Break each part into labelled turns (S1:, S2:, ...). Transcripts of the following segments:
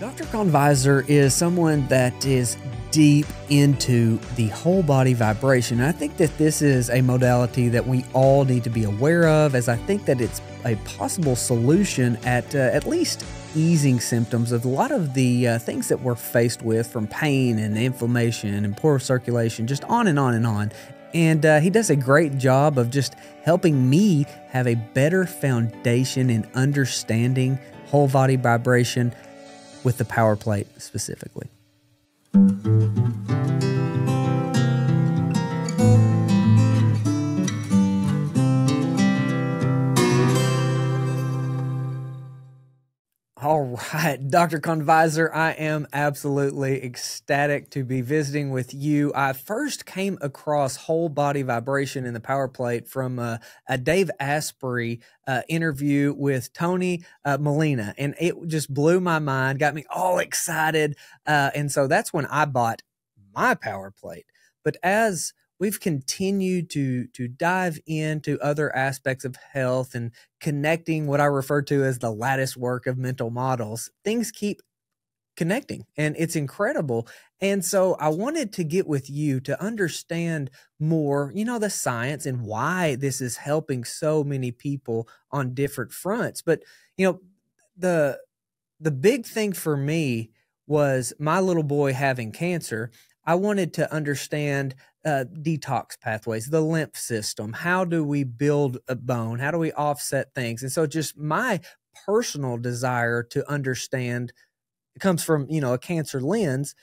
S1: Dr. Conviser is someone that is deep into the whole body vibration. And I think that this is a modality that we all need to be aware of, as I think that it's a possible solution at least easing symptoms of a lot of the things that we're faced with, from pain and inflammation and poor circulation, just on and on and on. And he does a great job of just helping me have a better foundation in understanding whole body vibration with the PowerPlate specifically. All right, Dr. Conviser, I am absolutely ecstatic to be visiting with you. I first came across whole body vibration in the PowerPlate from a Dave Asprey interview with Tony Molina, and it just blew my mind, got me all excited. And so that's when I bought my PowerPlate. But as we've continued to dive into other aspects of health and connecting what I refer to as the lattice work of mental models, things keep connecting, and it's incredible. And so I wanted to get with you to understand more, the science and why this is helping so many people on different fronts. But, the big thing for me was my little boy having cancer. I wanted to understand detox pathways, the lymph system. How do we build a bone? How do we offset things? And so just my personal desire to understand comes from, a cancer lens.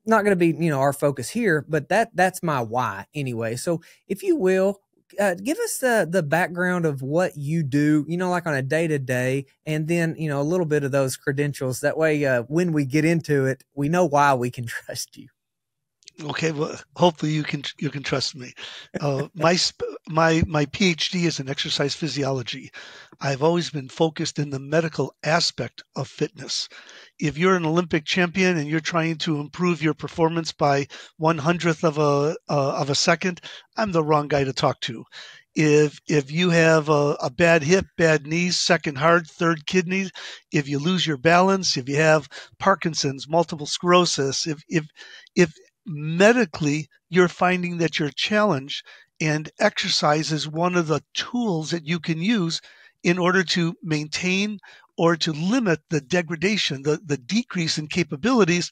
S1: Not going to be, our focus here, but that's my why anyway. So if you will, give us the background of what you do, like on a day-to-day, and then, a little bit of those credentials. That way, when we get into it, we know why we can trust you.
S2: Okay, well, hopefully you can trust me. My PhD is in exercise physiology. I've always been focused in the medical aspect of fitness. If you're an Olympic champion and you're trying to improve your performance by 1/100th of a second, I'm the wrong guy to talk to. If you have a bad hip, bad knees, second heart, third kidney, if you lose your balance, if you have Parkinson's, multiple sclerosis, if medically you're finding that you're challenged, and exercise is one of the tools that you can use in order to maintain or to limit the degradation, the decrease in capabilities,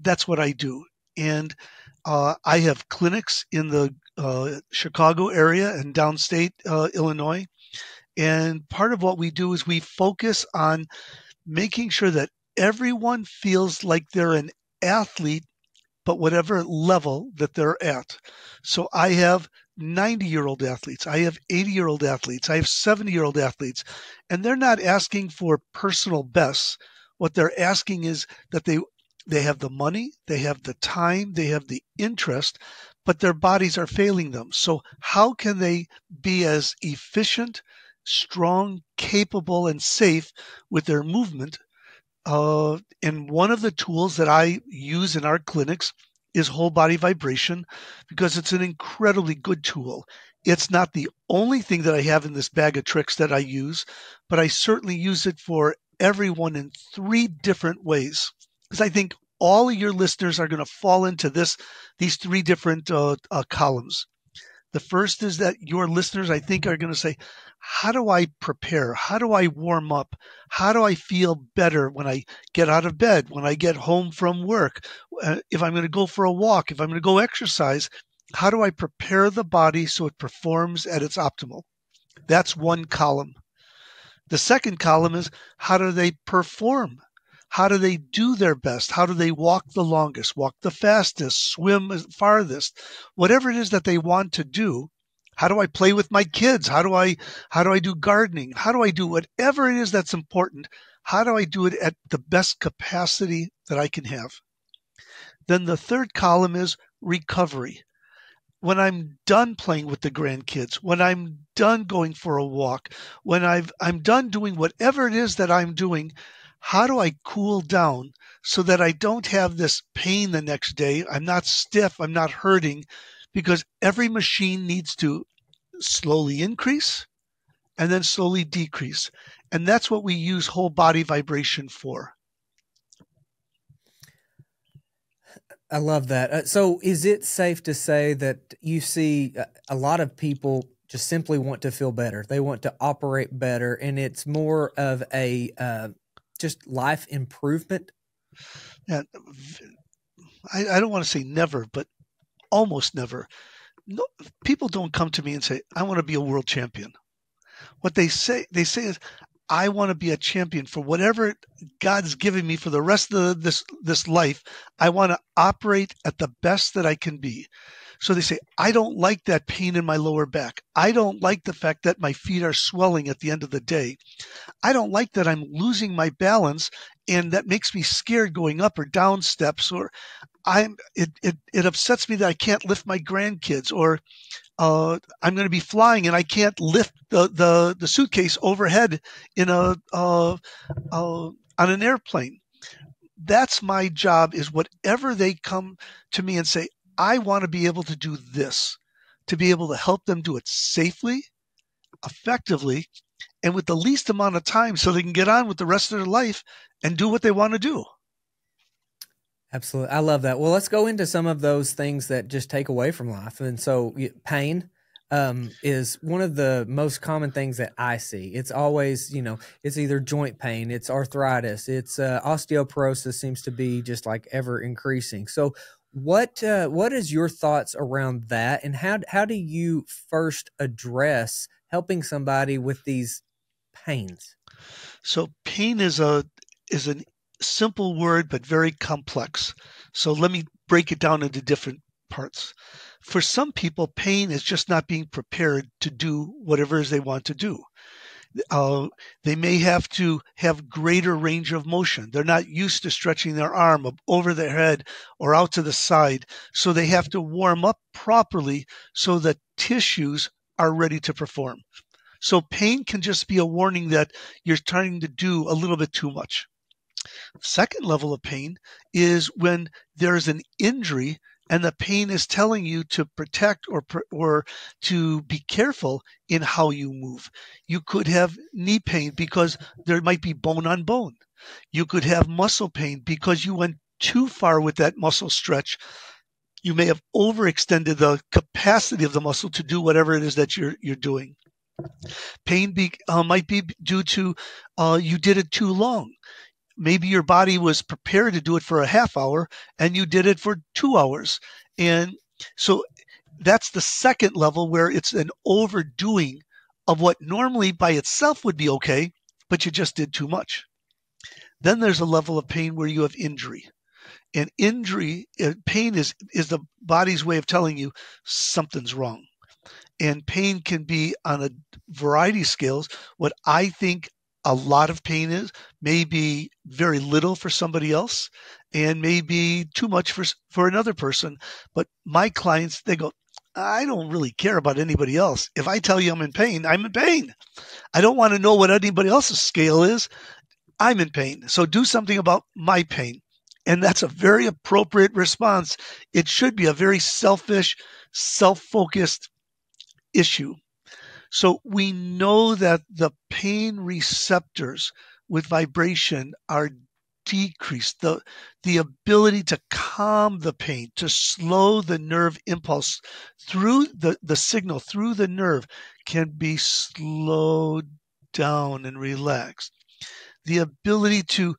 S2: that's what I do. And I have clinics in the Chicago area and downstate Illinois. And part of what we do is we focus on making sure that everyone feels like they're an athlete, but whatever level that they're at. So I have 90-year-old athletes. I have 80-year-old athletes. I have 70-year-old athletes. And they're not asking for personal bests. What they're asking is that they have the money, they have the time, they have the interest, but their bodies are failing them. So how can they be as efficient, strong, capable, and safe with their movement? And one of the tools that I use in our clinics is whole body vibration, because it's an incredibly good tool. It's not the only thing that I have in this bag of tricks that I use, but I certainly use it for everyone in 3 different ways, because I think all of your listeners are going to fall into these 3 different columns. The first is that your listeners, I think, are going to say, how do I prepare? How do I warm up? How do I feel better when I get out of bed, when I get home from work? If I'm going to go for a walk, if I'm going to go exercise, how do I prepare the body so it performs at its optimal? That's one column. The second column is, how do they perform? How do they do their best? How do they walk the longest, walk the fastest, swim farthest? Whatever it is that they want to do, how do I play with my kids? How do I do gardening? How do I do whatever it is that's important? How do I do it at the best capacity that I can have? Then the third column is recovery. When I'm done playing with the grandkids, when I'm done going for a walk, when I'm done doing whatever it is that I'm doing, how do I cool down so that I don't have this pain the next day? I'm not stiff, I'm not hurting, because every machine needs to slowly increase and then slowly decrease. And that's what we use whole body vibration for.
S1: I love that. So is it safe to say that you see a lot of people just simply want to feel better? They want to operate better, and it's more of a just life improvement?
S2: Yeah, I don't want to say never, but almost never. No, people don't come to me and say, I want to be a world champion. What they say is, I want to be a champion for whatever God's given me for the rest of this life. I want to operate at the best that I can be. So they say, I don't like that pain in my lower back. I don't like the fact that my feet are swelling at the end of the day. I don't like that I'm losing my balance, and that makes me scared going up or down steps, or it upsets me that I can't lift my grandkids, or I'm going to be flying and I can't lift the suitcase overhead in on an airplane. That's my job, is whatever they come to me and say, I want to be able to do this, to be able to help them do it safely, effectively, and with the least amount of time, so they can get on with the rest of their life and do what they want to do.
S1: Absolutely. I love that. Well, let's go into some of those things that just take away from life. And so pain is one of the most common things that I see. It's always, it's either joint pain, it's arthritis, it's osteoporosis seems to be just like ever increasing. So what is your thoughts around that? And how do you first address helping somebody with these pains?
S2: So pain is a simple word, but very complex. So let me break it down into different parts. For some people, pain is just not being prepared to do whatever it is they want to do. They may have to have greater range of motion. They're not used to stretching their arm over their head or out to the side. So they have to warm up properly so that tissues are ready to perform. So pain can just be a warning that you're trying to do a little bit too much. Second level of pain is when there's an injury and the pain is telling you to protect or to be careful in how you move. You could have knee pain because there might be bone on bone. You could have muscle pain because you went too far with that muscle stretch. You may have overextended the capacity of the muscle to do whatever it is that you're doing. Pain might be due to you did it too long. Maybe your body was prepared to do it for a half hour and you did it for 2 hours. And so that's the second level, where it's an overdoing of what normally by itself would be okay, but you just did too much. Then there's a level of pain where you have injury. And pain is the body's way of telling you something's wrong. And pain can be on a variety of scales. What I think a lot of pain is may be very little for somebody else and may be too much for another person. But my clients, they go, I don't really care about anybody else. If I tell you I'm in pain, I'm in pain. I don't want to know what anybody else's scale is. I'm in pain. So do something about my pain. And that's a very appropriate response. It should be a very selfish, self-focused issue. So we know that the pain receptors with vibration are decreased. The ability to calm the pain, to slow the nerve impulse through the signal through the nerve, can be slowed down and relaxed. The ability to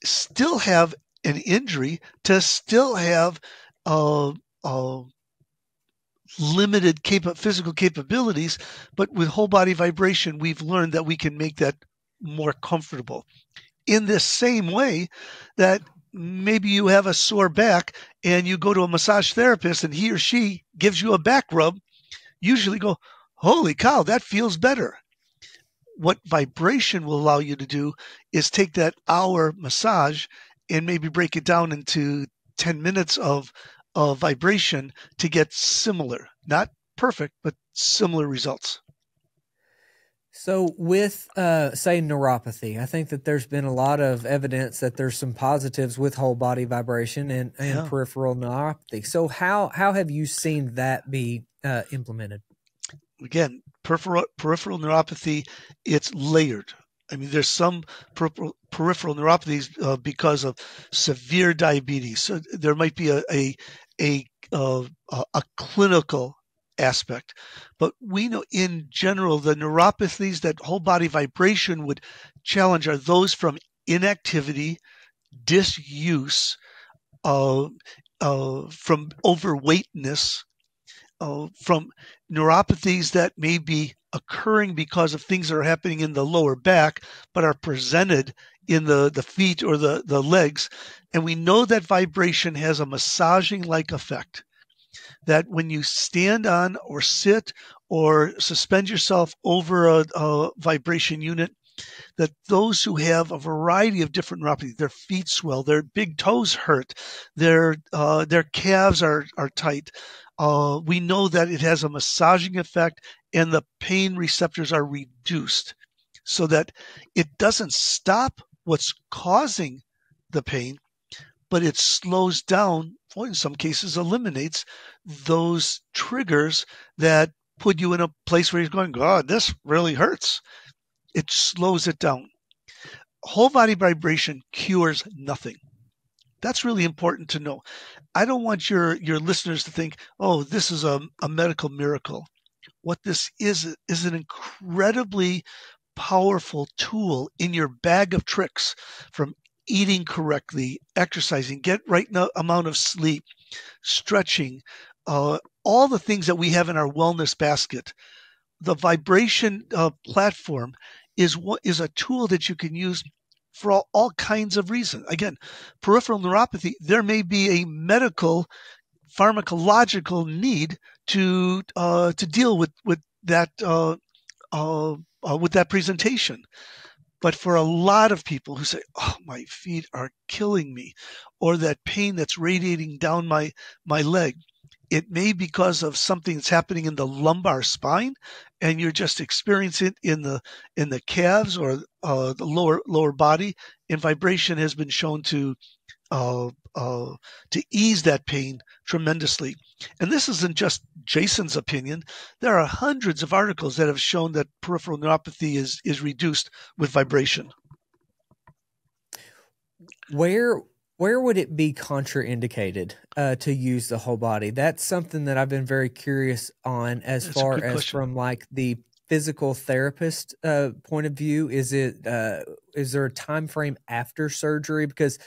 S2: still have an injury, to still have limited physical capabilities, but with whole body vibration, we've learned that we can make that more comfortable. In this same way that maybe you have a sore back and you go to a massage therapist and he or she gives you a back rub, usually go, holy cow, that feels better. What vibration will allow you to do is take that hour massage and maybe break it down into 10 minutes of vibration to get similar, not perfect, but similar results.
S1: So with, say, neuropathy, I think that there's been a lot of evidence that there's some positives with whole body vibration and peripheral neuropathy. So how have you seen that be implemented?
S2: Again, peripheral neuropathy, it's layered. I mean, there's some peripheral neuropathies because of severe diabetes. So there might be a clinical aspect, but we know in general the neuropathies that whole body vibration would challenge are those from inactivity, disuse, from overweightness, from neuropathies that may be occurring because of things that are happening in the lower back but are presented in the feet or the legs. And we know that vibration has a massaging like effect, that when you stand on or sit or suspend yourself over a vibration unit, that those who have a variety of different neuropathies, their feet swell, their big toes hurt, their calves are tight. We know that it has a massaging effect and the pain receptors are reduced so that it doesn't stop what's causing the pain, but it slows down, or in some cases eliminates those triggers that put you in a place where you're going, God, this really hurts. It slows it down. Whole body vibration cures nothing. That's really important to know. I don't want your listeners to think, oh, this is a medical miracle. What this is an incredibly powerful tool in your bag of tricks, from eating correctly, exercising, get right amount of sleep, stretching, all the things that we have in our wellness basket. The vibration platform is a tool that you can use for all kinds of reasons. Again, peripheral neuropathy, there may be a medical pharmacological need to deal with that with that presentation. But for a lot of people who say, "Oh, my feet are killing me," or that pain that's radiating down my leg, it may be because of something that's happening in the lumbar spine, and you're just experiencing it in the calves or the lower body. And vibration has been shown uh, to ease that pain tremendously. And this isn't just Jason's opinion. There are hundreds of articles that have shown that peripheral neuropathy is reduced with vibration.
S1: Where would it be contraindicated to use the whole body? That's something that I've been very curious on as
S2: That's
S1: far as from like the physical therapist point of view. Is there a time frame after surgery? Because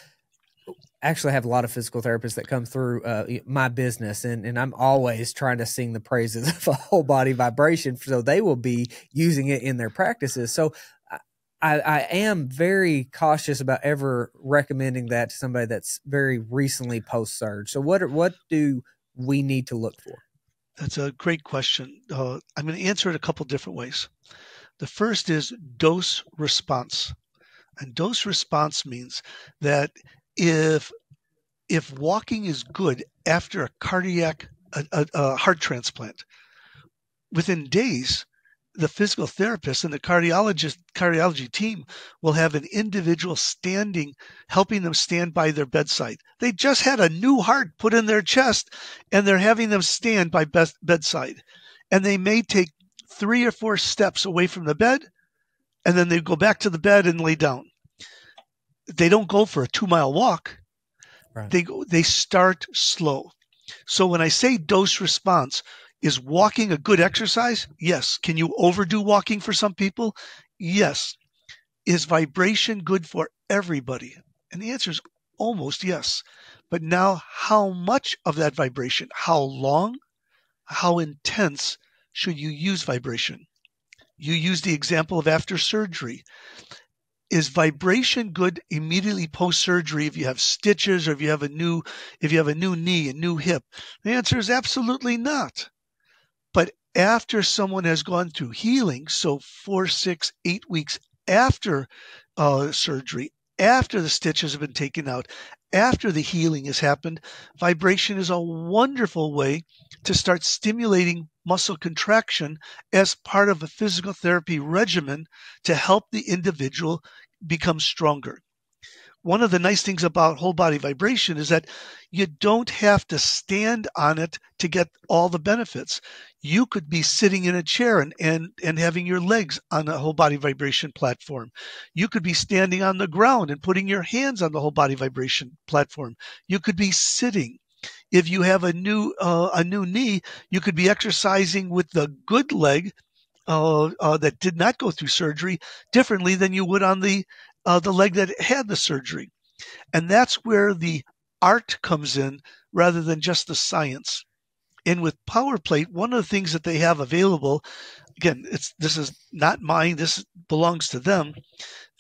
S1: actually I have a lot of physical therapists that come through my business, and I'm always trying to sing the praises of a whole body vibration, so they will be using it in their practices. So I am very cautious about ever recommending that to somebody that's very recently post-surge. So what do we need to look for?
S2: That's a great question. I'm going to answer it a couple different ways. The first is dose response. And dose response means that if walking is good after a cardiac a heart transplant, within days, the physical therapist and the cardiology team will have an individual helping them stand by their bedside. They just had a new heart put in their chest, and they're having them stand by bedside. And they may take 3 or 4 steps away from the bed, and then they go back to the bed and lay down. They don't go for a 2-mile walk. Right. They start slow. So when I say dose response, is walking a good exercise? Yes. Can you overdo walking for some people? Yes. Is vibration good for everybody? And the answer is almost yes. But now, how much of that vibration, how long, how intense should you use vibration? You use the example of after surgery. Is vibration good immediately post-surgery if you have stitches or if you have a new knee, a new hip? The answer is absolutely not. But after someone has gone through healing, so 4, 6, 8 weeks after surgery, after the stitches have been taken out, after the healing has happened, vibration is a wonderful way to start stimulating muscle contraction as part of a physical therapy regimen to help the individual become stronger. one of the nice things about whole body vibration is that you don't have to stand on it to get all the benefits. You could be sitting in a chair and having your legs on a whole body vibration platform. You could be standing on the ground and putting your hands on the whole body vibration platform. You could be sitting. If you have a new knee, you could be exercising with the good leg that did not go through surgery differently than you would on the leg that had the surgery. And that's where the art comes in rather than just the science. And with PowerPlate, one of the things that they have available, again, this is not mine, this belongs to them.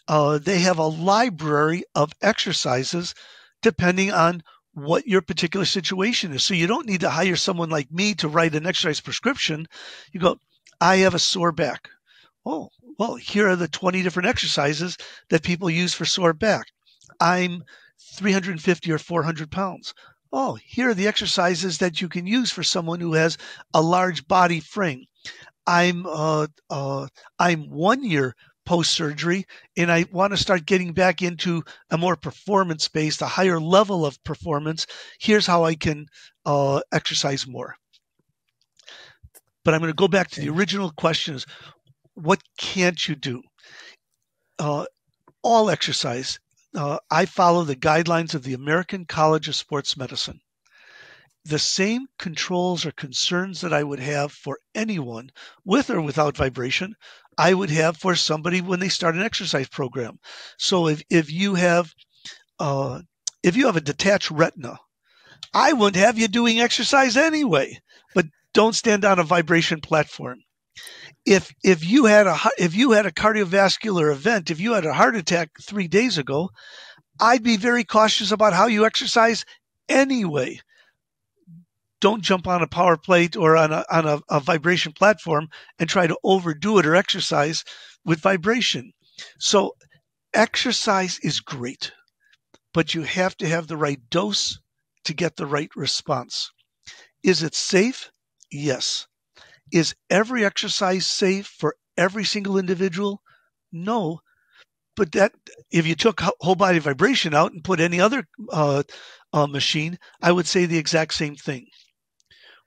S2: They have a library of exercises depending on what your particular situation is. So you don't need to hire someone like me to write an exercise prescription. You go, I have a sore back. Oh, well, here are the 20 different exercises that people use for sore back. I'm 350 or 400 pounds. Oh, here are the exercises that you can use for someone who has a large body frame. I'm 1 year post-surgery, and I want to start getting back into a more performance-based, a higher level of performance. Here's how I can exercise more. But I'm going to go back to the original questions. What can't you do? All exercise. I follow the guidelines of the American College of Sports Medicine. The same controls or concerns that I would have for anyone with or without vibration, I would have for somebody when they start an exercise program. So if you have a detached retina, I wouldn't have you doing exercise anyway. But don't stand on a vibration platform. If you had a cardiovascular event, if you had a heart attack 3 days ago, I'd be very cautious about how you exercise anyway. Don't jump on a PowerPlate or on a vibration platform and try to overdo it or exercise with vibration. So exercise is great, but you have to have the right dose to get the right response. Is it safe? Yes. Is every exercise safe for every single individual? No. But that, if you took whole body vibration out and put any other machine, I would say the exact same thing.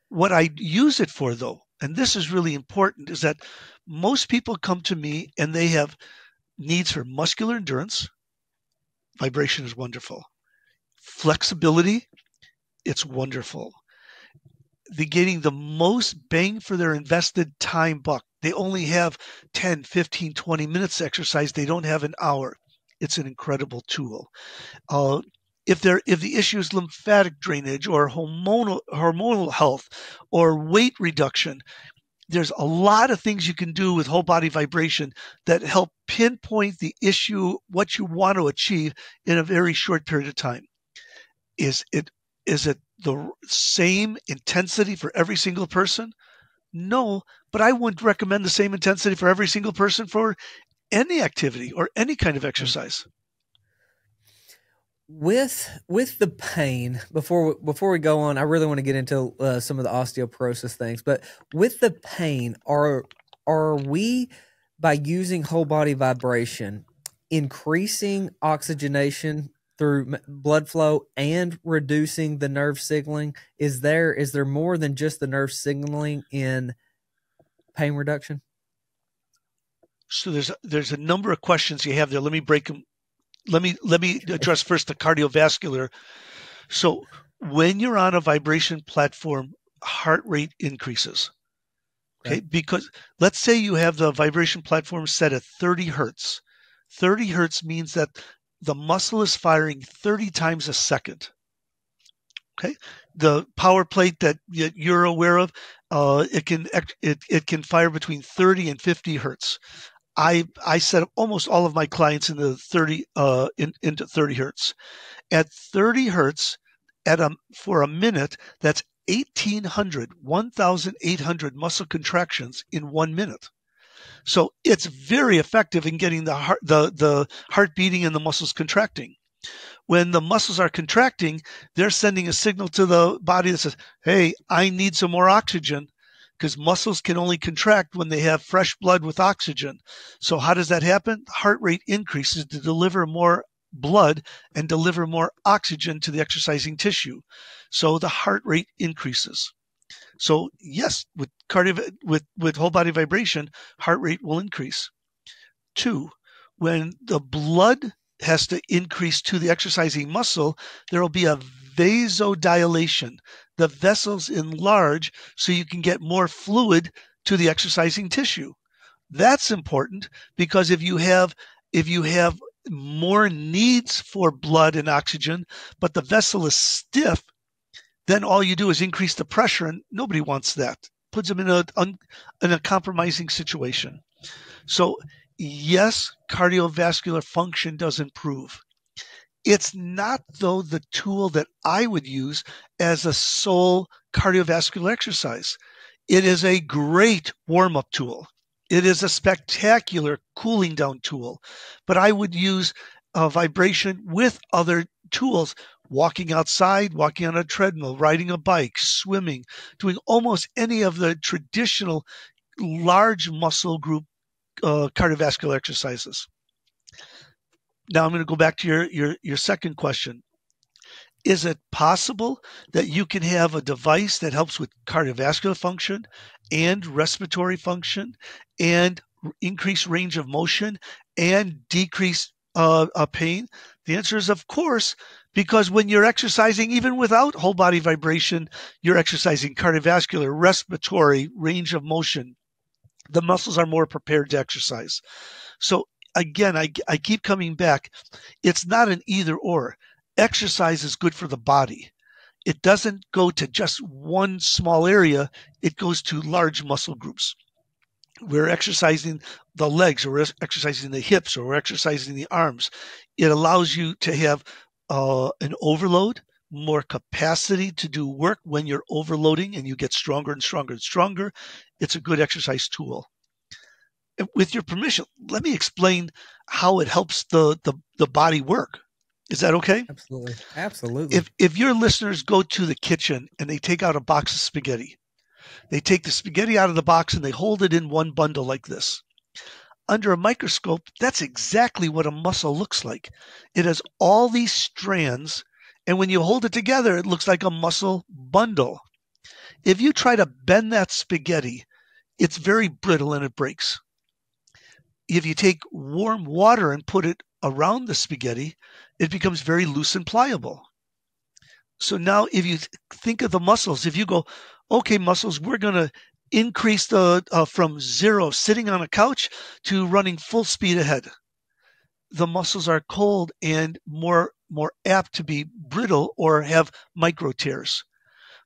S2: What I use it for, though, and this is really important, is that most people come to me and they have needs for muscular endurance. Vibration is wonderful. Flexibility, it's wonderful. They're getting the most bang for their invested time buck. They only have 10, 15, 20 minutes to exercise. They don't have an hour. It's an incredible tool. If the issue is lymphatic drainage or hormonal health or weight reduction, there's a lot of things you can do with whole body vibration that help pinpoint the issue, what you want to achieve in a very short period of time. Is it the same intensity for every single person? No, but I wouldn't recommend the same intensity for every single person for any activity or any kind of exercise.
S1: With the pain, before we go on, I really want to get into some of the osteoporosis things. But with the pain, are we, by using whole body vibration, increasing oxygenation through blood flow and reducing the nerve signaling? Is there more than just the nerve signaling in pain reduction?
S2: So there's a number of questions you have there. Let me break them. Let me address first the cardiovascular. So when you're on a vibration platform, heart rate increases. Okay, because let's say you have the vibration platform set at 30 hertz. 30 hertz means that the muscle is firing 30 times a second. Okay, the PowerPlate that you're aware of, it can fire between 30 and 50 hertz. I set up almost all of my clients into 30 hertz. At 30 hertz, for a minute, that's 1,800 muscle contractions in 1 minute. So it's very effective in getting the heart beating and the muscles contracting. When the muscles are contracting, they're sending a signal to the body that says, hey, I need some more oxygen, because muscles can only contract when they have fresh blood with oxygen. So how does that happen? Heart rate increases to deliver more blood and deliver more oxygen to the exercising tissue. So the heart rate increases. So yes, with whole body vibration, heart rate will increase. 2, when the blood has to increase to the exercising muscle, there will be a vasodilation. The vessels enlarge so you can get more fluid to the exercising tissue. That's important because if you have more needs for blood and oxygen, but the vessel is stiff, then all you do is increase the pressure, and nobody wants that. Puts them in a compromising situation. So yes, cardiovascular function does improve. It's not, though, the tool that I would use as a sole cardiovascular exercise. It is a great warm-up tool. It is a spectacular cooling down tool, but I would use vibration with other tools, walking outside, walking on a treadmill, riding a bike, swimming, doing almost any of the traditional large muscle group cardiovascular exercises. Now I'm going to go back to your second question. Is it possible that you can have a device that helps with cardiovascular function and respiratory function and increase range of motion and decrease pain? The answer is of course, because when you're exercising, even without whole body vibration, you're exercising cardiovascular, respiratory, range of motion. The muscles are more prepared to exercise. So again, I keep coming back. It's not an either or. Exercise is good for the body. It doesn't go to just one small area. It goes to large muscle groups. We're exercising the legs, or we're exercising the hips, or we're exercising the arms. It allows you to have an overload, more capacity to do work when you're overloading, and you get stronger and stronger and stronger. It's a good exercise tool. With your permission, let me explain how it helps the body work. Is that okay?
S1: Absolutely. Absolutely.
S2: If your listeners go to the kitchen and they take out a box of spaghetti, they take the spaghetti out of the box and they hold it in one bundle like this. Under a microscope, that's exactly what a muscle looks like. It has all these strands, and when you hold it together, it looks like a muscle bundle. If you try to bend that spaghetti, it's very brittle and it breaks. If you take warm water and put it around the spaghetti, it becomes very loose and pliable. So now if you think of the muscles, if you go, okay, muscles, we're going to increase from 0 sitting on a couch to running full speed ahead. The muscles are cold and more apt to be brittle or have micro tears.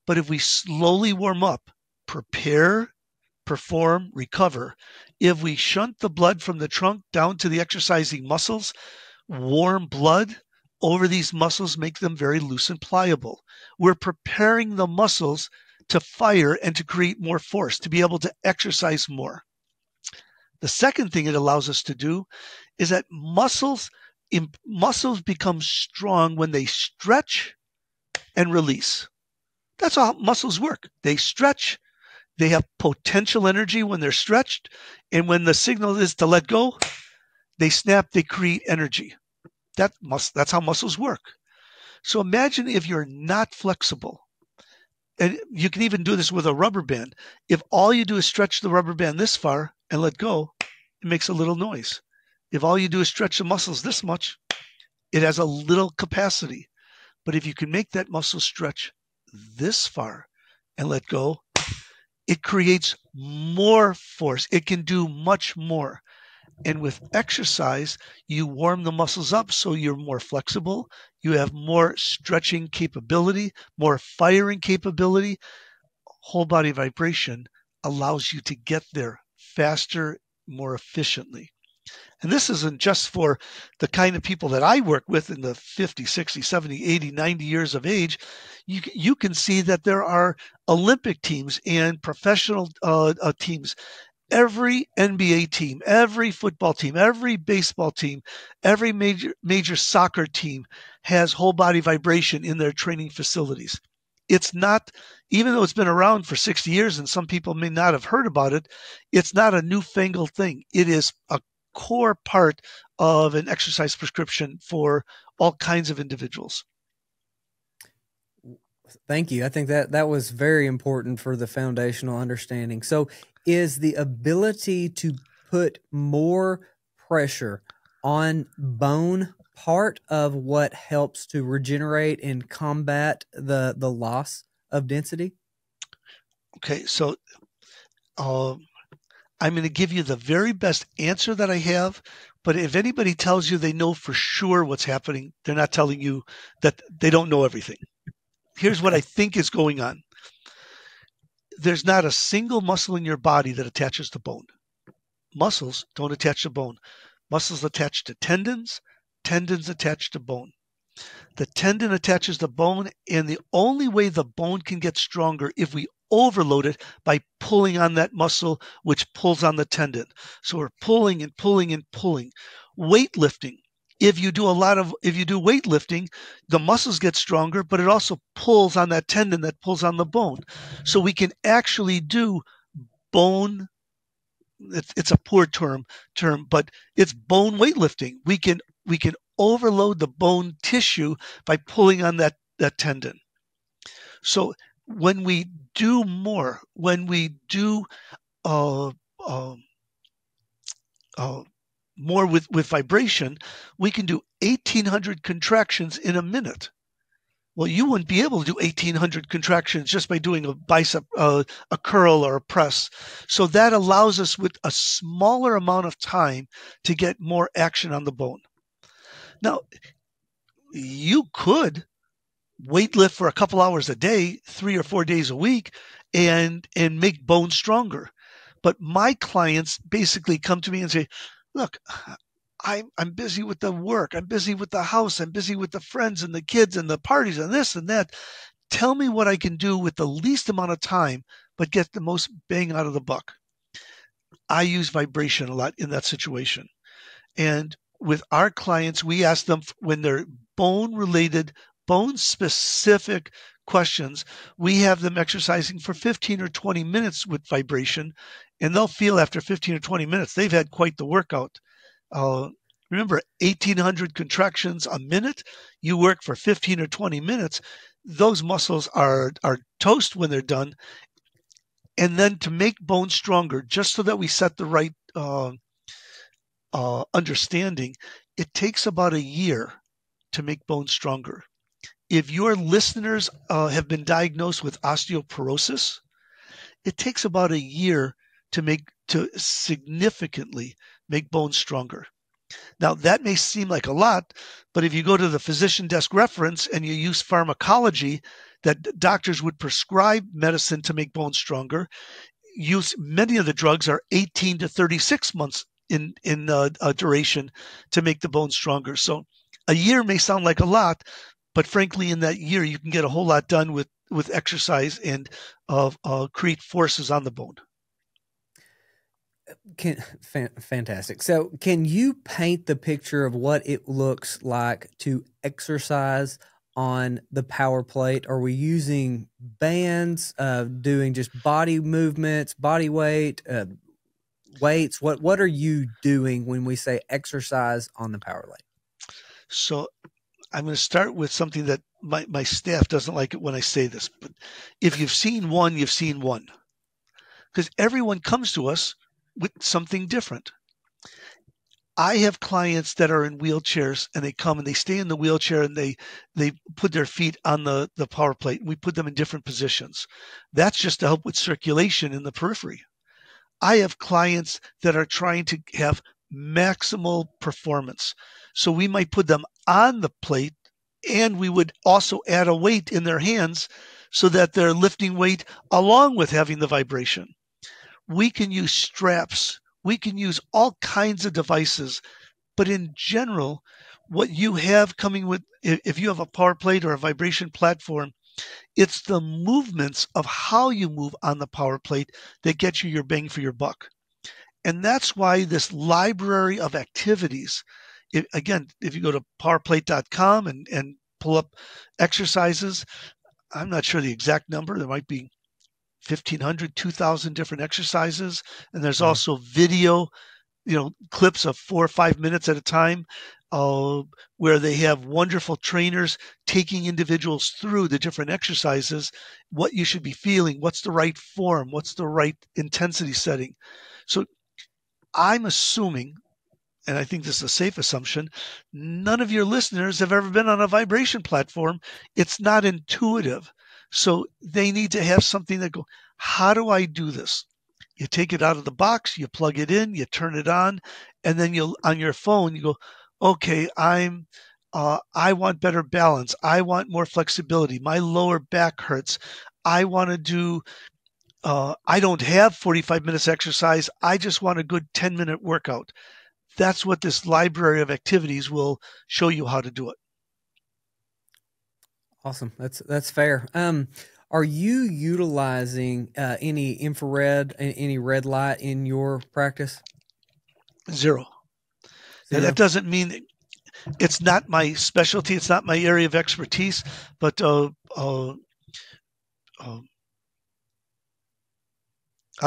S2: But if we slowly warm up, prepare, perform, recover, if we shunt the blood from the trunk down to the exercising muscles, warm blood over these muscles make them very loose and pliable. We're preparing the muscles to fire and to create more force, to be able to exercise more. The second thing it allows us to do is that muscles become strong when they stretch and release. That's how muscles work. They stretch, they have potential energy when they're stretched, and when the signal is to let go, they snap, they create energy. That's how muscles work. So imagine if you're not flexible, and you can even do this with a rubber band. If all you do is stretch the rubber band this far and let go, it makes a little noise. If all you do is stretch the muscles this much, it has a little capacity. But if you can make that muscle stretch this far and let go, it creates more force. It can do much more. And with exercise, you warm the muscles up so you're more flexible. You have more stretching capability, more firing capability. Whole body vibration allows you to get there faster, more efficiently. And this isn't just for the kind of people that I work with in the 50, 60, 70, 80, 90 years of age. You can see that there are Olympic teams and professional teams. Every NBA team, every football team, every baseball team, every major soccer team has whole body vibration in their training facilities. It's not, even though it's been around for 60 years and some people may not have heard about it, it's not a newfangled thing. It is a core part of an exercise prescription for all kinds of individuals.
S1: Thank you. I think that was very important for the foundational understanding. So, is the ability to put more pressure on bone part of what helps to regenerate and combat the loss of density?
S2: Okay, so I'm going to give you the very best answer that I have. But if anybody tells you they know for sure what's happening, they're not telling you that they don't know everything. Here's what I think is going on. There's not a single muscle in your body that attaches to bone. Muscles don't attach to bone. Muscles attach to tendons. Tendons attach to bone. The tendon attaches to bone, and the only way the bone can get stronger if we overload it by pulling on that muscle, which pulls on the tendon. So we're pulling and pulling and pulling. Weightlifting. If you do weightlifting, the muscles get stronger, but it also pulls on that tendon that pulls on the bone. So we can actually do bone. It's a poor term, but it's bone weightlifting. We can overload the bone tissue by pulling on that tendon. So when we do more, when we do more with vibration, we can do 1,800 contractions in a minute. Well, you wouldn't be able to do 1,800 contractions just by doing a bicep, a curl, or a press. So that allows us with a smaller amount of time to get more action on the bone. Now, you could weightlift for a couple hours a day, 3 or 4 days a week, and make bone stronger. But my clients basically come to me and say, look, I'm busy with the work. I'm busy with the house. I'm busy with the friends and the kids and the parties and this and that. Tell me what I can do with the least amount of time, but get the most bang out of the buck. I use vibration a lot in that situation. And with our clients, we ask them when they're bone-related, bone-specific questions, we have them exercising for 15 or 20 minutes with vibration, and they'll feel after 15 or 20 minutes they've had quite the workout. Remember, 1,800 contractions a minute. You work for 15 or 20 minutes. Those muscles are toast when they're done. And then to make bone stronger, just so that we set the right understanding, it takes about a year to make bone stronger. If your listeners have been diagnosed with osteoporosis, it takes about a year to significantly make bone stronger. Now, that may seem like a lot, but if you go to the physician desk reference and you use pharmacology, that doctors would prescribe medicine to make bone stronger, many of the drugs are 18 to 36 months in duration to make the bone stronger. So a year may sound like a lot, but frankly, in that year, you can get a whole lot done with exercise and create forces on the bone.
S1: Fantastic. So can you paint the picture of what it looks like to exercise on the PowerPlate? Are we using bands, doing just body movements, body weight, weights? What are you doing when we say exercise on the PowerPlate?
S2: So I'm going to start with something that my staff doesn't like it when I say this, but if you've seen one, you've seen one. Because everyone comes to us with something different. I have clients that are in wheelchairs and they come and they stay in the wheelchair and they put their feet on the PowerPlate. We put them in different positions. That's just to help with circulation in the periphery. I have clients that are trying to have maximal performance. So we might put them on the plate and we would also add a weight in their hands so that they're lifting weight along with having the vibration. We can use straps. We can use all kinds of devices. But in general, what you have coming with, if you have a PowerPlate or a vibration platform, it's the movements of how you move on the PowerPlate that get you your bang for your buck. And that's why this library of activities, again, if you go to powerplate.com and pull up exercises, I'm not sure the exact number. There might be 1,500, 2,000 different exercises. And there's also video. clips of 4 or 5 minutes at a time, where they have wonderful trainers taking individuals through the different exercises, what you should be feeling, what's the right form, what's the right intensity setting. So I'm assuming, and I think this is a safe assumption, none of your listeners have ever been on a vibration platform. It's not intuitive. So they need to have something that go, how do I do this? You take it out of the box, you plug it in, you turn it on, and then on your phone, you go, okay, I want better balance. I want more flexibility. My lower back hurts. I want to do, I don't have 45 minutes exercise. I just want a good 10-minute workout. That's what this library of activities will show you how to do it.
S1: Awesome. That's fair. Are you utilizing any infrared, any red light in your practice?
S2: Zero. And that doesn't mean it's not my specialty. It's not my area of expertise, but I'll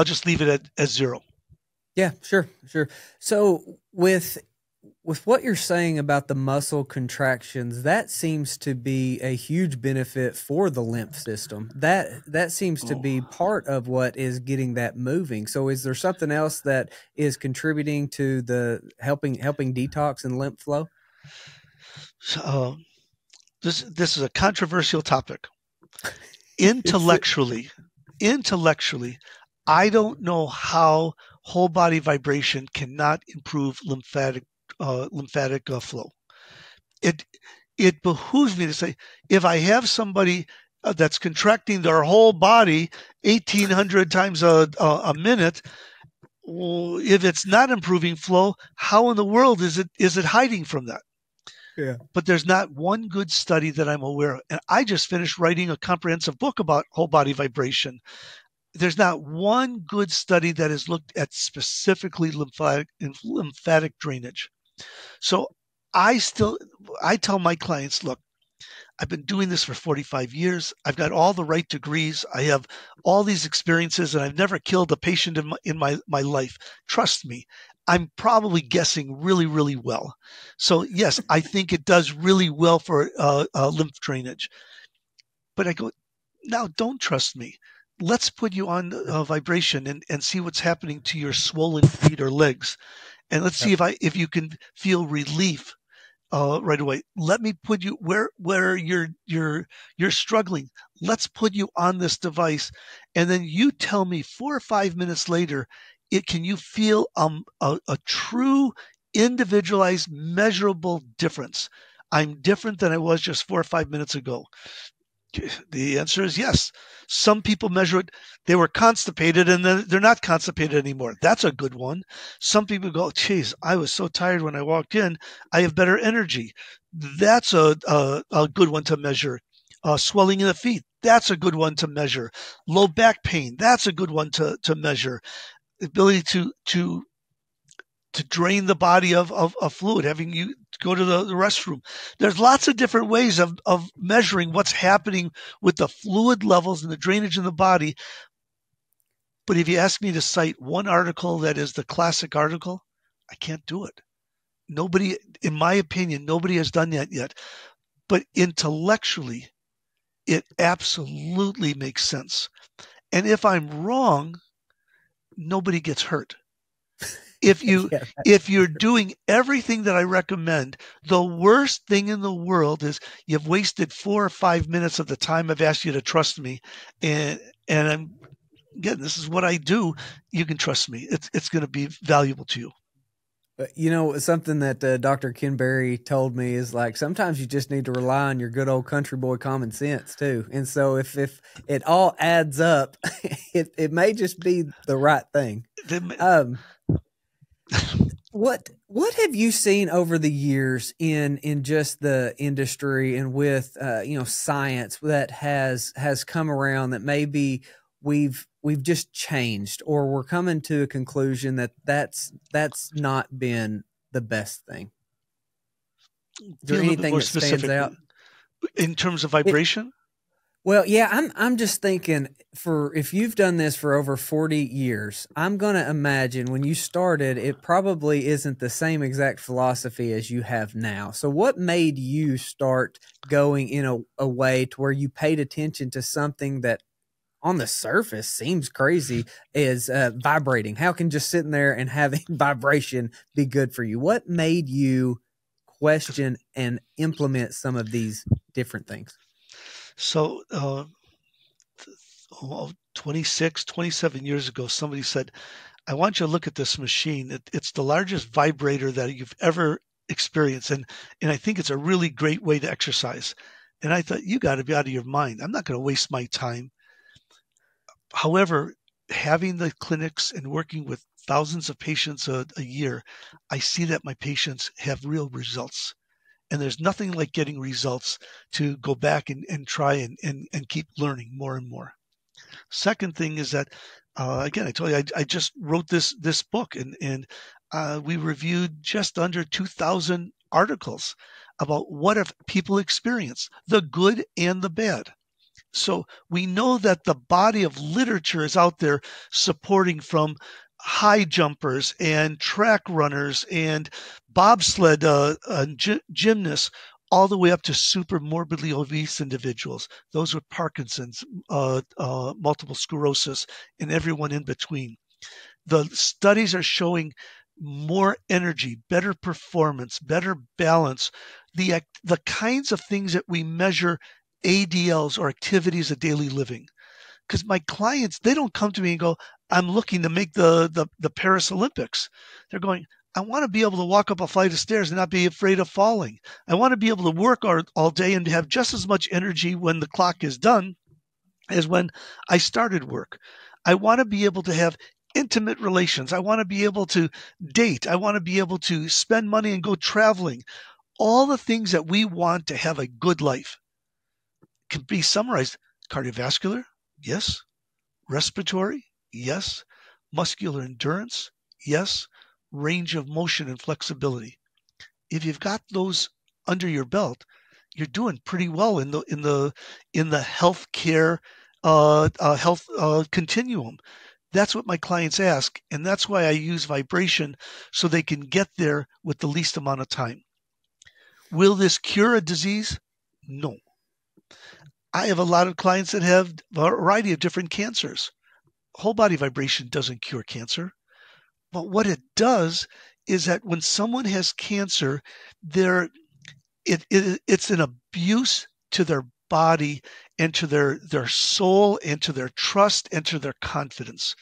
S2: just leave it at zero.
S1: Yeah, sure. So with what you're saying about the muscle contractions, that seems to be a huge benefit for the lymph system. That seems to be part of what is getting that moving. So is there something else that is contributing to the helping detox and lymph flow?
S2: So, this is a controversial topic. Intellectually, I don't know how whole body vibration cannot improve lymphatic flow. It behooves me to say, if I have somebody that's contracting their whole body 1,800 times a minute, if it's not improving flow, how in the world is it hiding from that?
S1: Yeah.
S2: But there's not one good study that I'm aware of. And I just finished writing a comprehensive book about whole body vibration. There's not one good study that has looked at specifically lymphatic drainage. So I tell my clients, look, I've been doing this for 45 years. I've got all the right degrees. I have all these experiences, and I've never killed a patient in my life. Trust me, I'm probably guessing really, really well. So yes, I think it does really well for lymph drainage. But I go, now don't trust me. Let's put you on vibration and see what's happening to your swollen feet or legs. And let's see if you can feel relief right away. Let me put you where you're struggling. Let's put you on this device, and then you tell me 4 or 5 minutes later, can you feel a true, individualized, measurable difference? I'm different than I was just 4 or 5 minutes ago. The answer is yes. Some people measure it. They were constipated and then they're not constipated anymore. That's a good one. Some people go, geez, I was so tired when I walked in. I have better energy. That's a good one to measure. Swelling in the feet. That's a good one to measure. Low back pain. That's a good one to measure. Ability to drain the body of fluid, having you go to the restroom. There's lots of different ways of measuring what's happening with the fluid levels and the drainage in the body. But if you ask me to cite one article that is the classic article, I can't do it. Nobody, in my opinion, nobody has done that yet. But intellectually, it absolutely makes sense. And if I'm wrong, nobody gets hurt. If you're doing everything that I recommend, the worst thing in the world is you've wasted 4 or 5 minutes of the time I've asked you to trust me, and I'm again, this is what I do. You can trust me. It's going to be valuable to you.
S1: Something that Dr. Conviser told me is like sometimes you just need to rely on your good old country boy common sense too. And so if it all adds up, it may just be the right thing. What have you seen over the years in just the industry and with science that has come around that maybe we've just changed, or we're coming to a conclusion that's not been the best thing? Is there anything that stands out
S2: in terms of vibration?
S1: Well, yeah, I'm just thinking for if you've done this for over 40 years, I'm going to imagine when you started, it probably isn't the same exact philosophy as you have now. So what made you start going in a way to where you paid attention to something that on the surface seems crazy is vibrating? How can just sitting there and having vibration be good for you? What made you question and implement some of these different things?
S2: So, 26, 27 years ago, somebody said, I want you to look at this machine. It's the largest vibrator that you've ever experienced. And I think it's a really great way to exercise. And I thought, you got to be out of your mind. I'm not going to waste my time. However, having the clinics and working with thousands of patients a year, I see that my patients have real results. And there's nothing like getting results to go back and try and keep learning more and more. Second thing is that, again, I told you I just wrote this book, and we reviewed just under 2,000 articles about what have people experienced, the good and the bad. So we know that the body of literature is out there supporting from high jumpers and track runners and bobsled gymnasts all the way up to super morbidly obese individuals, those with Parkinson's, multiple sclerosis, and everyone in between. The studies are showing more energy, better performance, better balance, the kinds of things that we measure ADLs or activities of daily living. Because my clients, they don't come to me and go, I'm looking to make the Paris Olympics. They're going, I want to be able to walk up a flight of stairs and not be afraid of falling. I want to be able to work all day and have just as much energy when the clock is done as when I started work. I want to be able to have intimate relations. I want to be able to date. I want to be able to spend money and go traveling. All the things that we want to have a good life can be summarized. Cardiovascular, yes. Respiratory, yes. Muscular endurance, yes. Range of motion and flexibility. If you've got those under your belt, you're doing pretty well in the healthcare health continuum. That's what my clients ask, and that's why I use vibration so they can get there with the least amount of time. Will this cure a disease? No. I have a lot of clients that have a variety of different cancers. Whole body vibration doesn't cure cancer. But what it does is that when someone has cancer, it's an abuse to their body and to their soul and to their trust and to their confidence.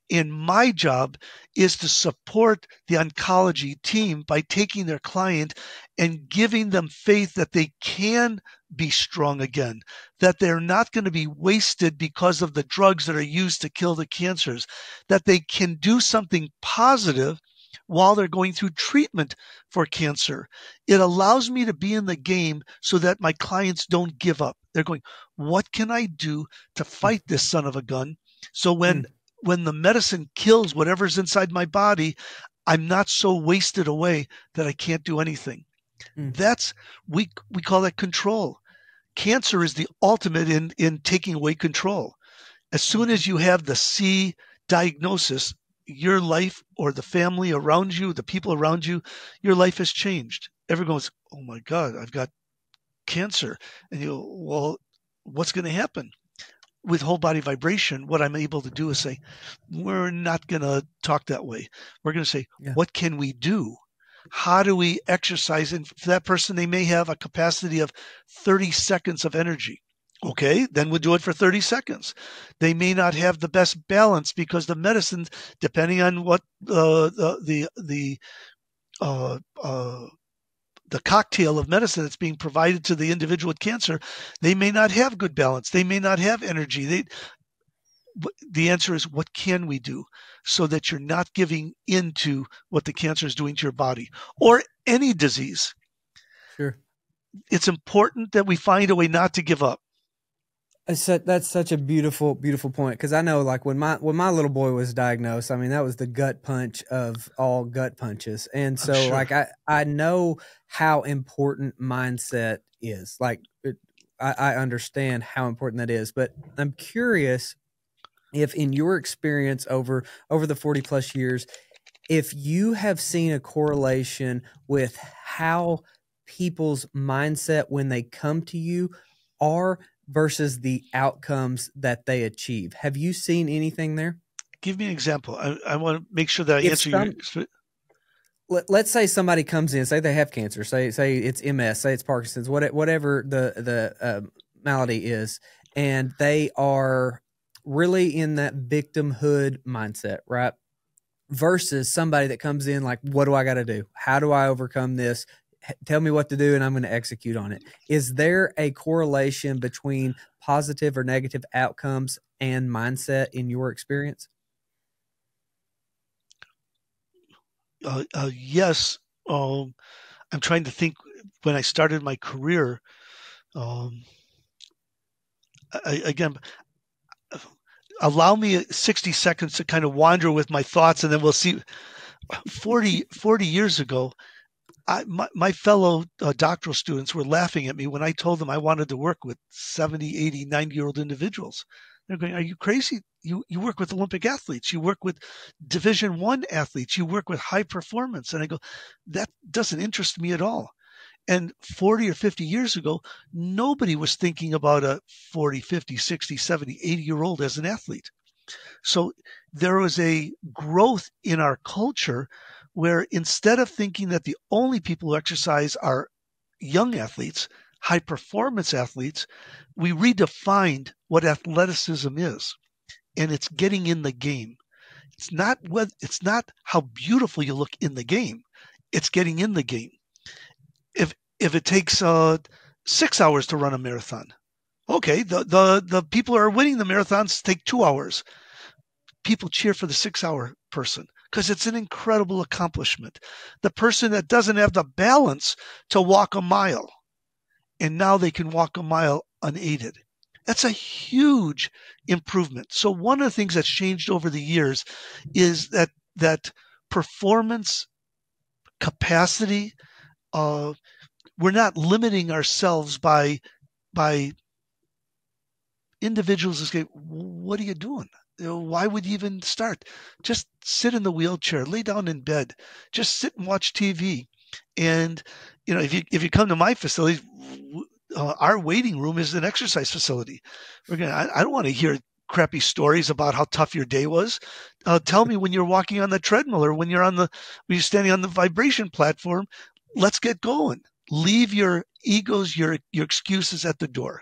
S2: And my job is to support the oncology team by taking their client and giving them faith that they can be strong again, that they're not going to be wasted because of the drugs that are used to kill the cancers, that they can do something positive while they're going through treatment for cancer. It allows me to be in the game so that my clients don't give up. They're going, what can I do to fight this son of a gun? So when the medicine kills whatever's inside my body, I'm not so wasted away that I can't do anything. That's we call that control. Cancer is the ultimate in taking away control. As soon as you have the C diagnosis, your life or the family around you, the people around you, your life has changed. Everyone goes, oh my God, I've got cancer. And you go, well, what's going to happen? With whole body vibration, what I'm able to do is say, we're not going to talk that way. We're going to say, what can we do? How do we exercise? And for that person, they may have a capacity of 30 seconds of energy. Okay, then we'll do it for 30 seconds. They may not have the best balance because the medicine, depending on what the cocktail of medicine that's being provided to the individual with cancer, they may not have good balance. They may not have energy. The answer is, what can we do so that you're not giving into what the cancer is doing to your body or any disease?
S1: Sure.
S2: It's important that we find a way not to give up.
S1: That's such a beautiful, beautiful point. Because I know, like when my little boy was diagnosed, I mean that was the gut punch of all gut punches, and so like I know how important mindset is. Like I understand how important that is, but I'm curious if in your experience over the 40 plus years, if you have seen a correlation with how people's mindset when they come to you are versus the outcomes that they achieve. Have you seen anything there?
S2: Give me an example. I want to make sure that I
S1: If
S2: answer your.
S1: let's say somebody comes in, say they have cancer, say it's MS, say it's Parkinson's, whatever the malady is, and they are really in that victimhood mindset, right? Versus somebody that comes in like, what do I got to do? How do I overcome this? Tell me what to do and I'm going to execute on it. Is there a correlation between positive or negative outcomes and mindset in your experience?
S2: Yes. I'm trying to think. When I started my career, again, allow me 60 seconds to kind of wander with my thoughts, and then we'll see. 40 years ago, my fellow doctoral students were laughing at me when I told them I wanted to work with 70, 80, 90-year-old individuals. They're going, are you crazy? You work with Olympic athletes. You work with Division I athletes. You work with high performance. And I go, that doesn't interest me at all. And 40 or 50 years ago, nobody was thinking about a 40, 50, 60, 70, 80-year-old as an athlete. So there was a growth in our culture where instead of thinking that the only people who exercise are young athletes, high performance athletes, we redefined what athleticism is. And it's getting in the game. It's not how beautiful you look in the game. It's getting in the game. If it takes 6 hours to run a marathon, okay, the people who are winning the marathons take 2 hours. People cheer for the 6-hour person because it's an incredible accomplishment. The person that doesn't have the balance to walk a mile, and now they can walk a mile unaided. That's a huge improvement. So one of the things that's changed over the years is that performance capacity. We're not limiting ourselves by individuals who say, what are you doing? Why would you even start? Just sit in the wheelchair, lay down in bed, just sit and watch TV. And if you come to my facility, our waiting room is an exercise facility. I don't want to hear crappy stories about how tough your day was. Tell me when you're walking on the treadmill or when you're standing on the vibration platform. Let's get going. Leave your egos, your excuses at the door.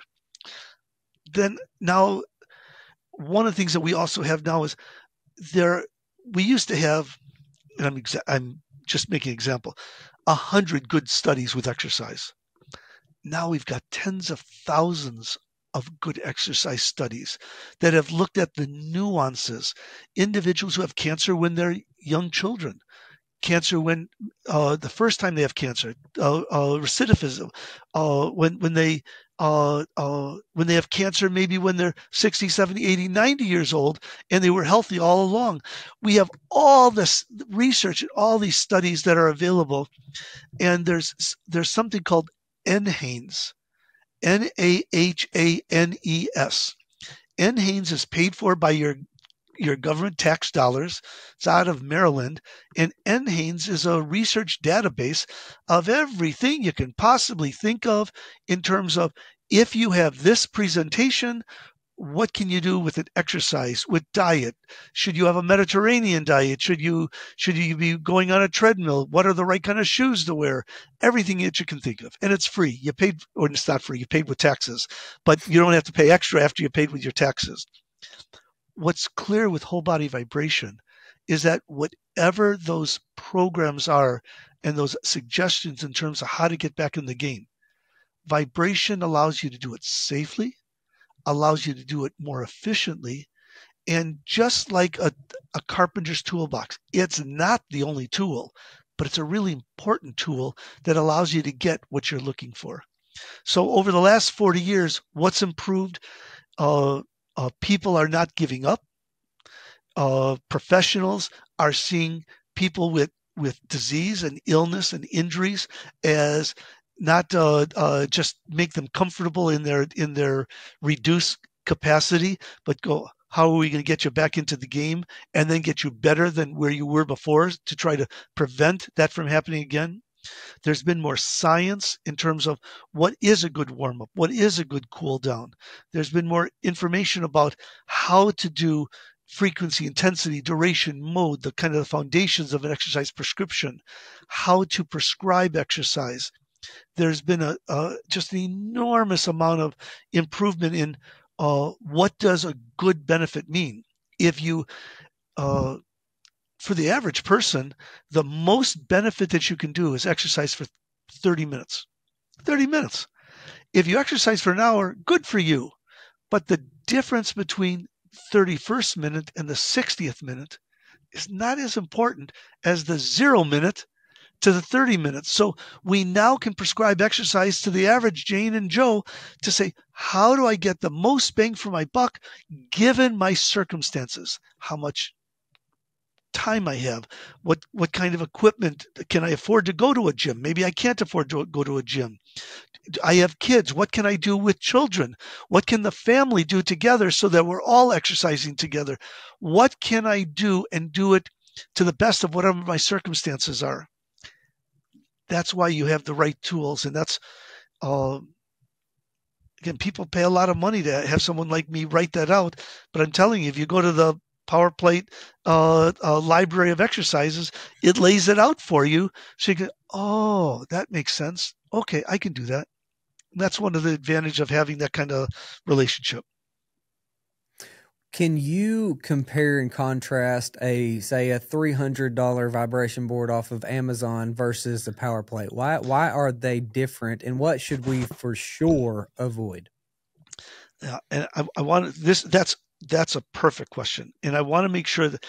S2: Then now, one of the things that we also have now is we used to have, and I'm just making an example, 100 good studies with exercise. Now we've got tens of thousands of good exercise studies that have looked at the nuances. Individuals who have cancer when they're young children, cancer when the first time they have cancer, recidivism, when they have cancer, maybe when they're 60, 70, 80, 90 years old, and they were healthy all along. We have all this research and all these studies that are available, and there's something called NHANES, NAHANES. NHANES is paid for by your government tax dollars. It's out of Maryland. And NHANES is a research database of everything you can possibly think of in terms of if you have this presentation, what can you do with an exercise, with diet? Should you have a Mediterranean diet? Should you be going on a treadmill? What are the right kind of shoes to wear? Everything that you can think of. And it's free. You paid, or it's not free, you paid with taxes, but you don't have to pay extra after you paid with your taxes. What's clear with whole body vibration is that whatever those programs are and those suggestions in terms of how to get back in the game, vibration allows you to do it safely, allows you to do it more efficiently. And just like a carpenter's toolbox, it's not the only tool, but it's a really important tool that allows you to get what you're looking for. So over the last 40 years, what's improved? People are not giving up. Professionals are seeing people with disease and illness and injuries as just make them comfortable in their reduced capacity, but go, how are we going to get you back into the game and then get you better than where you were before to try to prevent that from happening again? There's been more science in terms of what is a good warm up, what is a good cool down. There's been more information about how to do frequency, intensity, duration, mode, the kind of the foundations of an exercise prescription, how to prescribe exercise. There's been just an enormous amount of improvement in what does a good benefit mean. If you for the average person, the most benefit that you can do is exercise for 30 minutes. 30 minutes. If you exercise for an hour, good for you. But the difference between 31st minute and the 60th minute is not as important as the 0 minute to the 30 minutes. So we now can prescribe exercise to the average Jane and Joe to say, how do I get the most bang for my buck given my circumstances? How much time I have, what kind of equipment can I afford to go to a gym? Maybe I can't afford to go to a gym. I have kids. What can I do with children? What can the family do together so that we're all exercising together? What can I do and do it to the best of whatever my circumstances are? That's why you have the right tools. And that's, again, people pay a lot of money to have someone like me write that out. But I'm telling you, if you go to the PowerPlate library of exercises, it lays it out for you. So you can, oh, that makes sense. Okay, I can do that. That's one of the advantages of having that kind of relationship.
S1: Can you compare and contrast say a $300 vibration board off of Amazon versus the PowerPlate? Why are they different, and what should we for sure avoid?
S2: Yeah, and I want this. That's a perfect question, and I want to make sure that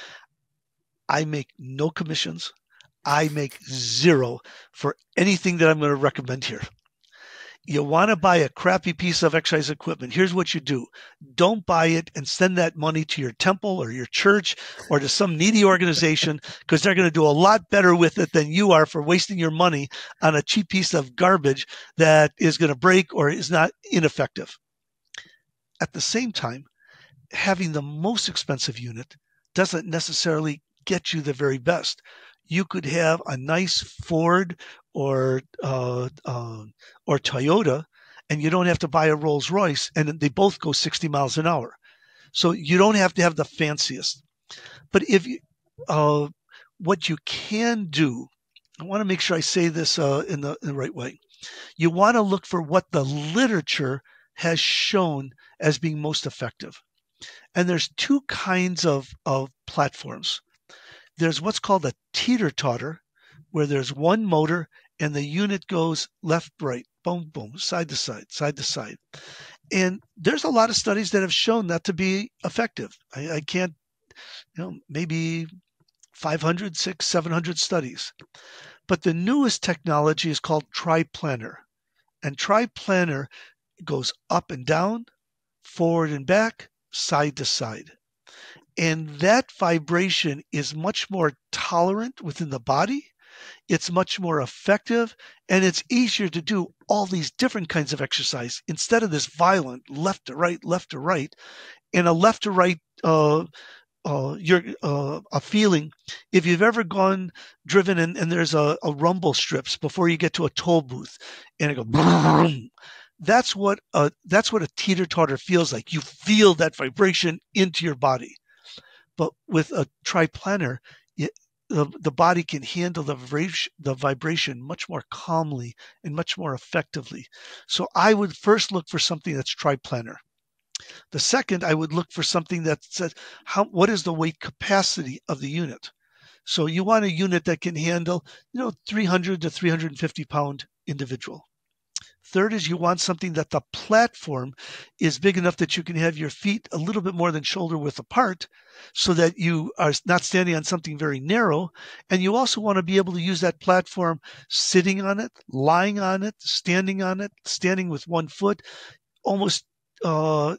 S2: I make no commissions. I make zero for anything that I'm going to recommend here. You want to buy a crappy piece of exercise equipment. Here's what you do. Don't buy it and send that money to your temple or your church or to some needy organization, because they're going to do a lot better with it than you are for wasting your money on a cheap piece of garbage that is going to break or is not ineffective. At the same time, having the most expensive unit doesn't necessarily get you the very best. You could have a nice Ford or Toyota, and you don't have to buy a Rolls Royce, and they both go 60 miles an hour. So you don't have to have the fanciest. But if you, what you can do, I want to make sure I say this in the right way. You want to look for what the literature has shown as being most effective. And there's two kinds of platforms. There's what's called a teeter-totter, where there's one motor and the unit goes left, right, boom, boom, side to side, side to side. And there's a lot of studies that have shown that to be effective. I can't, maybe 500, 600, 700 studies. But the newest technology is called triplanar. And triplanar goes up and down, forward and back, side to side. And that vibration is much more tolerant within the body. It's much more effective, and it's easier to do all these different kinds of exercise instead of this violent left to right. And a left to right, a feeling. If you've ever driven and there's a rumble strips before you get to a toll booth, and it goes. That's what a teeter-totter feels like. You feel that vibration into your body. But with a triplanar, the body can handle the vibration much more calmly and much more effectively. So I would first look for something that's triplanar. The second, I would look for something that says, what is the weight capacity of the unit? So you want a unit that can handle, 300 to 350 pound individual. Third is you want something that the platform is big enough that you can have your feet a little bit more than shoulder width apart, so that you are not standing on something very narrow. And you also want to be able to use that platform sitting on it, lying on it, standing with one foot, almost no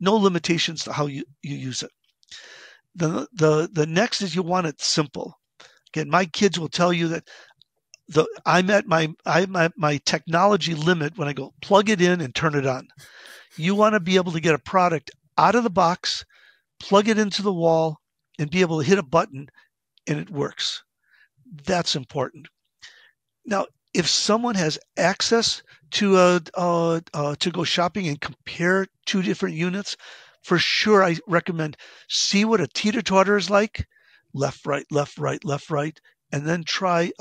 S2: limitations to how you use it. The next is you want it simple. Again, my kids will tell you that I'm at my technology limit when I go plug it in and turn it on. You want to be able to get a product out of the box, plug it into the wall, and be able to hit a button and it works. That's important. Now, if someone has access to to go shopping and compare two different units, for sure I recommend see what a teeter-totter is like, left, right, left, right, left, right, and then try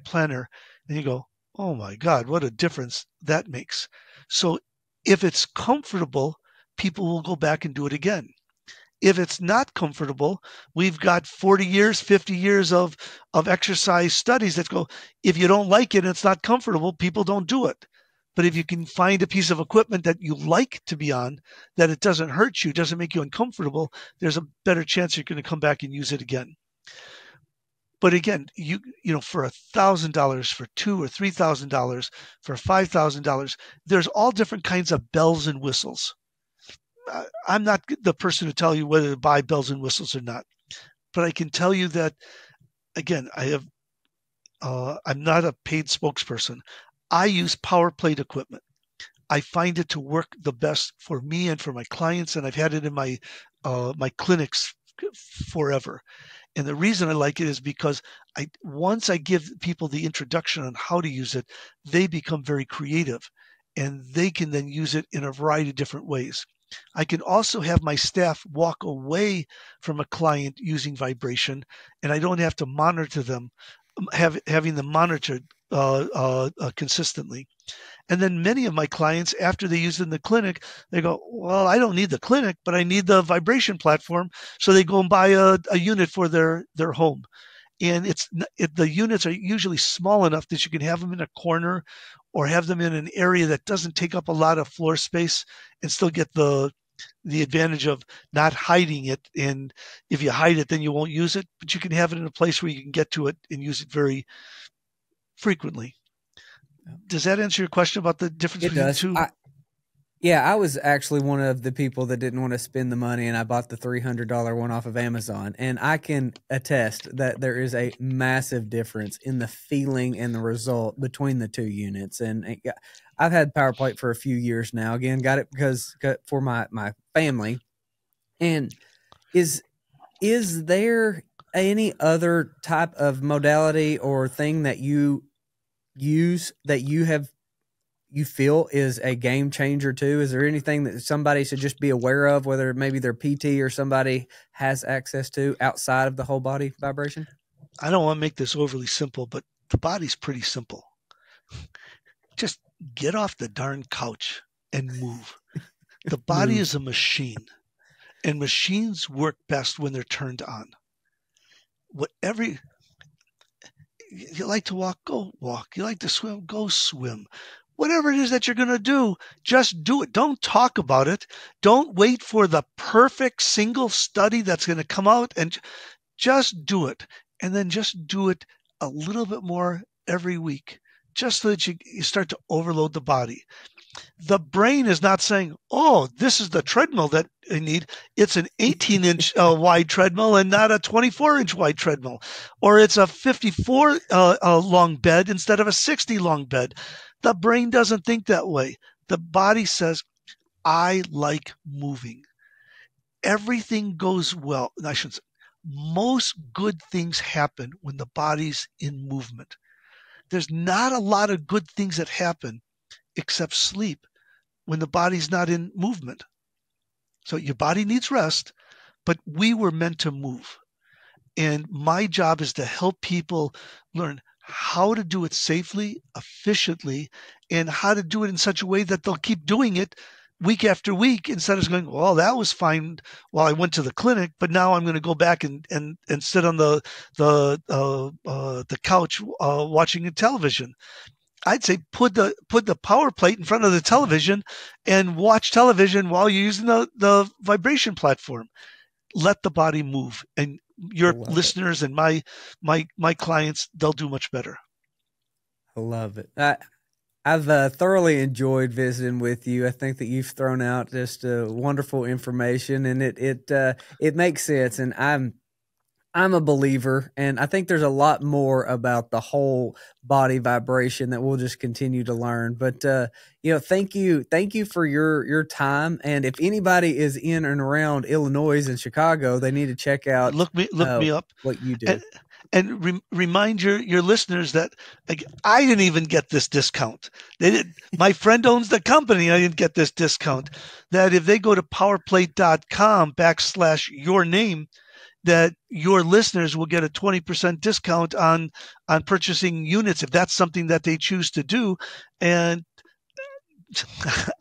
S2: planner, and you go, oh my God, what a difference that makes. So if it's comfortable, people will go back and do it again. If it's not comfortable, we've got 40 years, 50 years of exercise studies that go, if you don't like it and it's not comfortable, people don't do it. But if you can find a piece of equipment that you like to be on, that it doesn't hurt you, doesn't make you uncomfortable, there's a better chance you're going to come back and use it again. But again, you know, for $1,000, for $2,000 or $3,000, for $5,000, there's all different kinds of bells and whistles. I'm not the person to tell you whether to buy bells and whistles or not, but I can tell you that again, I'm not a paid spokesperson. I use PowerPlate equipment. I find it to work the best for me and for my clients, and I've had it in my clinics forever. And the reason I like it is because once I give people the introduction on how to use it, they become very creative, and they can then use it in a variety of different ways. I can also have my staff walk away from a client using vibration, and I don't have to monitor them, having them monitored consistently. And then many of my clients, after they use it in the clinic, they go, well, I don't need the clinic, but I need the vibration platform. So they go and buy a unit for their home. And the units are usually small enough that you can have them in a corner or have them in an area that doesn't take up a lot of floor space and still get the advantage of not hiding it. And if you hide it, then you won't use it, but you can have it in a place where you can get to it and use it very frequently. Does that answer your question about the difference between the two?
S1: Yeah, I was actually one of the people that didn't want to spend the money, and I bought the $300 one off of Amazon. And I can attest that there is a massive difference in the feeling and the result between the two units. And I've had PowerPlate for a few years now. Again, got it for my family. And is there any other type of modality or thing that you use that you feel is a game changer too? Is there anything that somebody should just be aware of, whether maybe their PT or somebody has access to outside of the whole body vibration?
S2: I don't want to make this overly simple, but the body's pretty simple. Just get off the darn couch and move. The body is a machine, and machines work best when they're turned on. Whatever you like to walk, go walk. You like to swim, go swim. Whatever it is that you're going to do, just do it. Don't talk about it. Don't wait for the perfect single study that's going to come out, and just do it. And then just do it a little bit more every week, just so that you start to overload the body. The brain is not saying, oh, this is the treadmill that I need. It's an 18-inch wide treadmill and not a 24-inch wide treadmill. Or it's a 54 long bed instead of a 60 long bed. The brain doesn't think that way. The body says, I like moving. Everything goes well. I shouldn't say, most good things happen when the body's in movement. There's not a lot of good things that happen except sleep when the body's not in movement. So your body needs rest, but we were meant to move. And my job is to help people learn how to do it safely, efficiently, and how to do it in such a way that they'll keep doing it week after week instead of going, well, that was fine while I went to the clinic, but now I'm going to go back and sit on the couch watching television. I'd say put the PowerPlate in front of the television and watch television while you're using the vibration platform. Let the body move, and your listeners and my clients, they'll do much better.
S1: I love it. I've thoroughly enjoyed visiting with you. I think that you've thrown out just wonderful information, and it makes sense. And I'm a believer, and I think there's a lot more about the whole body vibration that we'll just continue to learn. But thank you for your time. And if anybody is in and around Illinois and Chicago, they need to check out
S2: look me up
S1: what you do.
S2: And remind your listeners that I didn't even get this discount. My friend owns the company. I didn't get this discount. That if they go to powerplate.com/your name, that your listeners will get a 20% discount on purchasing units if that's something that they choose to do. And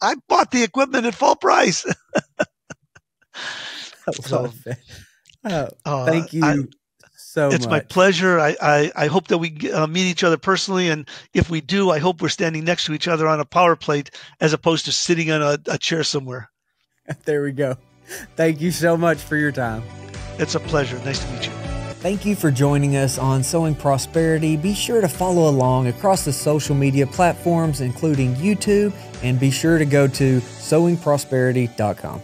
S2: I bought the equipment at full price.
S1: Thank you.
S2: It's my pleasure. I hope that we meet each other personally, and if we do, I hope we're standing next to each other on a power plate as opposed to sitting on a chair somewhere.
S1: There we go. Thank you so much for your time.
S2: It's a pleasure. Nice to meet you.
S1: Thank you for joining us on Sowing Prosperity. Be sure to follow along across the social media platforms, including YouTube, and be sure to go to sowingprosperity.com.